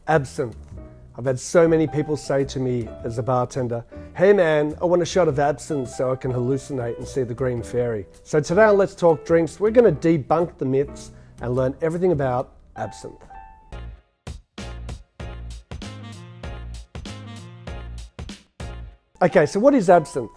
Absinthe. I've had so many people say to me as a bartender, hey man, I want a shot of absinthe so I can hallucinate and see the green fairy. So today on Let's Talk Drinks, we're going to debunk the myths and learn everything about absinthe. Okay, so what is absinthe?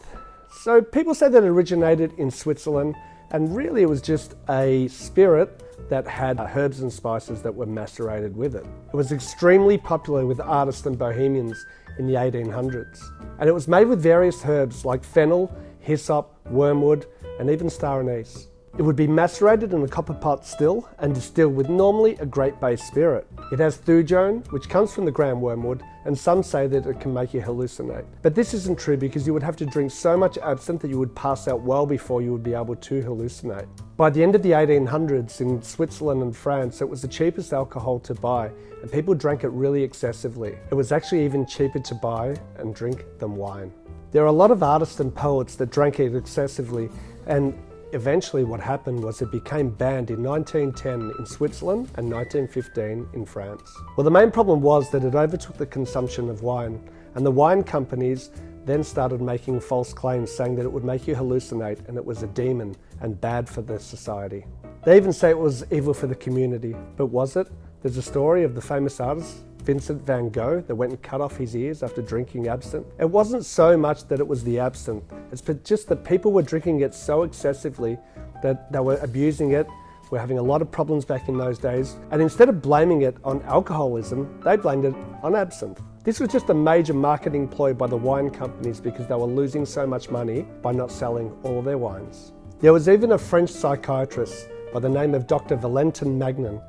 So people say that it originated in Switzerland, and really it was just a spirit that had herbs and spices that were macerated with it. It was extremely popular with artists and bohemians in the 1800s. And it was made with various herbs like fennel, hyssop, wormwood, and even star anise. It would be macerated in a copper pot still and distilled with normally a grape-based spirit. It has thujone, which comes from the ground wormwood, and some say that it can make you hallucinate. But this isn't true because you would have to drink so much absinthe that you would pass out well before you would be able to hallucinate. By the end of the 1800s in Switzerland and France, it was the cheapest alcohol to buy, and people drank it really excessively. It was actually even cheaper to buy and drink than wine. There are a lot of artists and poets that drank it excessively, and eventually what happened was it became banned in 1910 in Switzerland and 1915 in France. Well, the main problem was that it overtook the consumption of wine, and the wine companies then started making false claims saying that it would make you hallucinate and it was a demon and bad for the society. They even say it was evil for the community, but was it? There's a story of the famous artist Vincent van Gogh that went and cut off his ears after drinking absinthe. It wasn't so much that it was the absinthe, it's just that people were drinking it so excessively that they were abusing it. We're having a lot of problems back in those days, and instead of blaming it on alcoholism, they blamed it on absinthe. This was just a major marketing ploy by the wine companies because they were losing so much money by not selling all their wines. There was even a French psychiatrist by the name of Dr. Valentin Magnin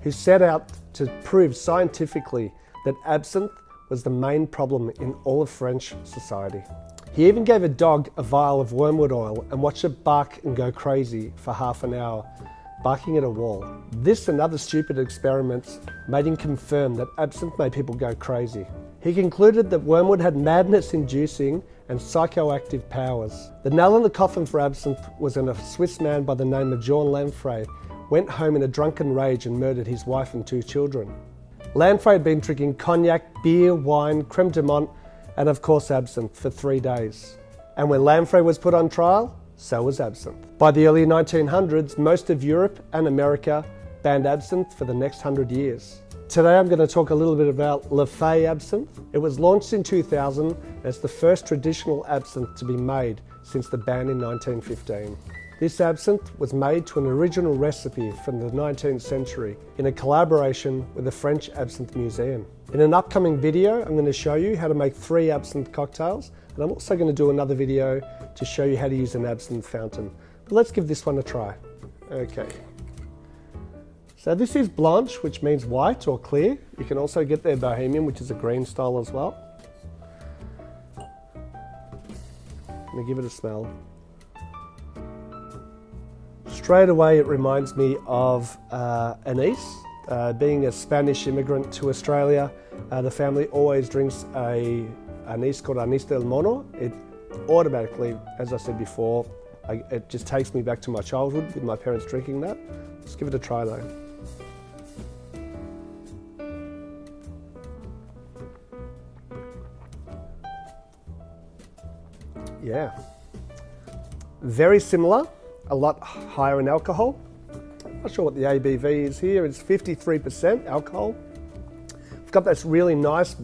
who set out to prove scientifically that absinthe was the main problem in all of French society. He even gave a dog a vial of wormwood oil and watched it bark and go crazy for half an hour, barking at a wall. This and other stupid experiments made him confirm that absinthe made people go crazy. He concluded that wormwood had madness-inducing and psychoactive powers. The nail in the coffin for absinthe was when a Swiss man by the name of Jean Lanfray went home in a drunken rage and murdered his wife and 2 children. Lanfray had been drinking cognac, beer, wine, creme de menthe, and of course absinthe for 3 days. And when Lanfray was put on trial, so was absinthe. By the early 1900s, most of Europe and America banned absinthe for the next 100 years. Today I'm going to talk a little bit about Lafay absinthe. It was launched in 2000 as the first traditional absinthe to be made since the ban in 1915. This absinthe was made to an original recipe from the 19th century in a collaboration with the French Absinthe Museum. In an upcoming video, I'm going to show you how to make 3 absinthe cocktails, and I'm also going to do another video to show you how to use an absinthe fountain. But let's give this one a try. Okay. So this is Blanche, which means white or clear. You can also get their Bohemian, which is a green style as well. Let me give it a smell. Straight away it reminds me of anise. Being a Spanish immigrant to Australia, the family always drinks anise called Anís del Mono. It automatically, as I said before, it just takes me back to my childhood with my parents drinking that. Let's give it a try though. Yeah, very similar. A lot higher in alcohol. Not sure what the ABV is here. It's 53% alcohol. I've got this really nice,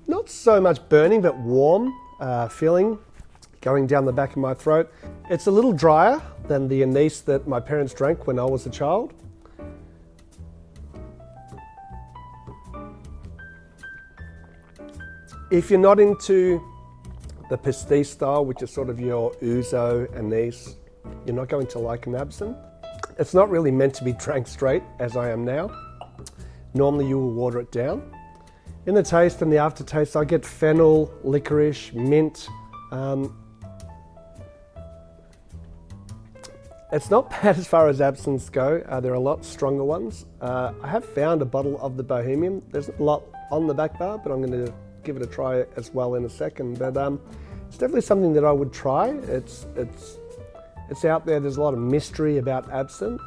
not so much burning, but warm feeling going down the back of my throat. It's a little drier than the anise that my parents drank when I was a child. If you're not into the pastis style, which is sort of your ouzo anise, you're not going to like an absinthe. It's not really meant to be drank straight, as I am now. Normally you will water it down. In the taste and the aftertaste, I get fennel, licorice, mint. It's not bad as far as absinthes go. There are a lot stronger ones. I have found a bottle of the Bohemian. There's a lot on the back bar, but I'm going to give it a try as well in a second. But it's definitely something that I would try. It's out there. There's a lot of mystery about absinthe.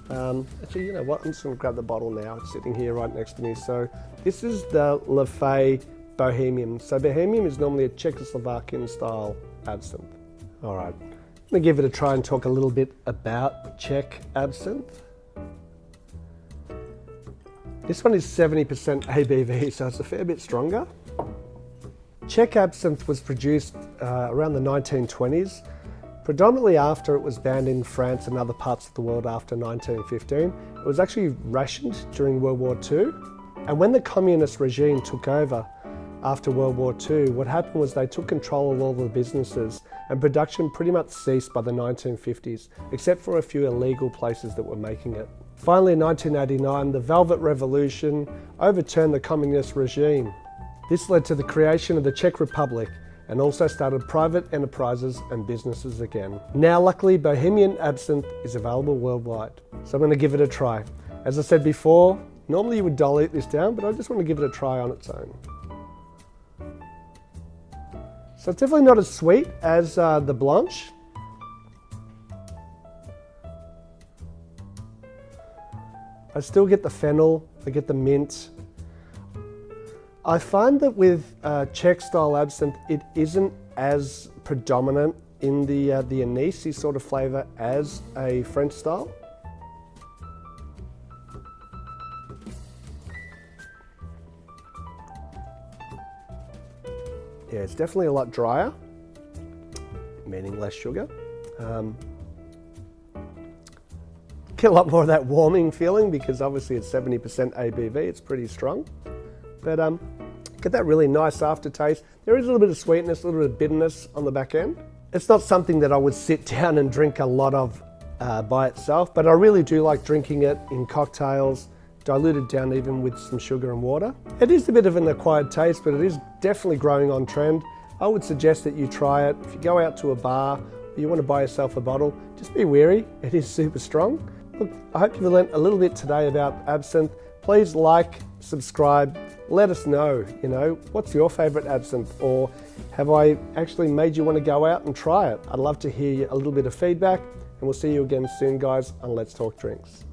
Actually, you know what? I'm just going to grab the bottle now. It's sitting here right next to me. So this is the Leffe Bohemian. So Bohemian is normally a Czechoslovakian style absinthe. All right, I'm going to give it a try and talk a little bit about Czech absinthe. This one is 70% ABV, so it's a fair bit stronger. Czech absinthe was produced around the 1920s, predominantly after it was banned in France and other parts of the world after 1915. It was actually rationed during World War II. And when the communist regime took over after World War II, what happened was they took control of all the businesses and production pretty much ceased by the 1950s, except for a few illegal places that were making it. Finally, in 1989, the Velvet Revolution overturned the communist regime. This led to the creation of the Czech Republic and also started private enterprises and businesses again. Now, luckily, Bohemian absinthe is available worldwide. So I'm going to give it a try. As I said before, normally you would dilute this down, but I just want to give it a try on its own. So it's definitely not as sweet as the Blanche. I still get the fennel, I get the mint. I find that with Czech style absinthe, it isn't as predominant in the anisey sort of flavour as a French style. Yeah, it's definitely a lot drier, meaning less sugar. Get a lot more of that warming feeling because obviously it's 70% ABV, it's pretty strong. But get that really nice aftertaste. There is a little bit of sweetness, a little bit of bitterness on the back end. It's not something that I would sit down and drink a lot of by itself, but I really do like drinking it in cocktails, diluted down even with some sugar and water. It is a bit of an acquired taste, but it is definitely growing on trend. I would suggest that you try it. If you go out to a bar, or you want to buy yourself a bottle, just be wary, it is super strong. Look, I hope you've learnt a little bit today about absinthe. Please like, subscribe, let us know, what's your favourite absinthe, or have I actually made you want to go out and try it? I'd love to hear a little bit of feedback, and we'll see you again soon, guys, on Let's Talk Drinks.